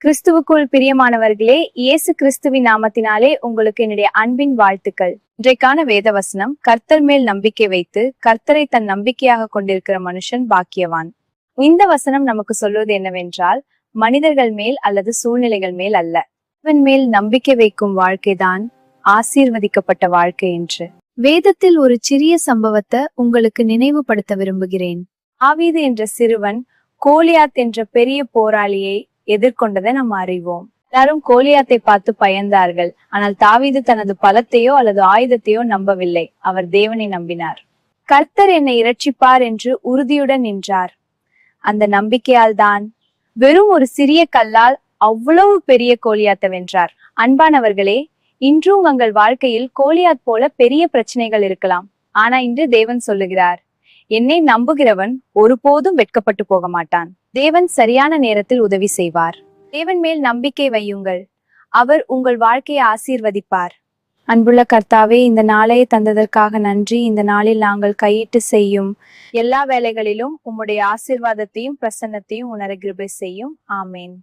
கிறிஸ்துவுக்குள் பிரியமானவர்களே, இயேசு கிறிஸ்துவின் நாமத்தினாலே உங்களுக்கு என்னுடைய அன்பின் வாழ்த்துக்கள். இன்றைக்கான வேத வசனம், கர்த்தர் மேல் நம்பிக்கை வைத்து கர்த்தரை தன் நம்பிக்கையாக கொண்டிருக்கிற மனுஷன் பாக்கியவான். இந்த வசனம் நமக்கு சொல்வது என்னவென்றால், மனிதர்கள் மேல் அல்லது சூழ்நிலைகள் மேல் அல்ல, அவன் மேல் நம்பிக்கை வைக்கும் வாழ்க்கைதான் ஆசீர்வதிக்கப்பட்ட வாழ்க்கை என்று. வேதத்தில் ஒரு சிறிய சம்பவத்தை உங்களுக்கு நினைவுபடுத்த விரும்புகிறேன். தாவீது என்ற சிறுவன் கோலியாத் என்ற பெரிய போராளியை எதிர்கொண்டதை நாம் அறிவோம். எல்லாரும் கோலியாத்தை பார்த்து பயந்தார்கள். ஆனால் தாவீது தனது பலத்தையோ அல்லது ஆயுதத்தையோ நம்பவில்லை. அவர் தேவனை நம்பினார். கர்த்தர் என்னை இரட்சிப்பார் என்று உறுதியுடன் நின்றார். அந்த நம்பிக்கையால் தான் வெறும் ஒரு சிறிய கல்லால் அவ்வளவு பெரிய கோலியாத்தை வென்றார். அன்பானவர்களே, இன்றும் உங்கள் வாழ்க்கையில் கோலியாத் போல பெரிய பிரச்சனைகள் இருக்கலாம். ஆனா இன்று தேவன் சொல்லுகிறார், என்னை நம்புகிறவன் ஒருபோதும் வெட்கப்பட்டு போக மாட்டான். தேவன் சரியான நேரத்தில் உதவி செய்வார். தேவன் மேல் நம்பிக்கை வையுங்கள். அவர் உங்கள் வாழ்க்கையை ஆசீர்வதிப்பார். அன்புள்ள கர்த்தாவே, இந்த நாளை தந்ததற்காக நன்றி. இந்த நாளில் நாங்கள் கையிட்டு செய்யும் எல்லா வேலைகளிலும் உம்முடைய ஆசீர்வாதத்தையும் பிரசன்னத்தையும் உணர கிருபை செய்யும். ஆமேன்.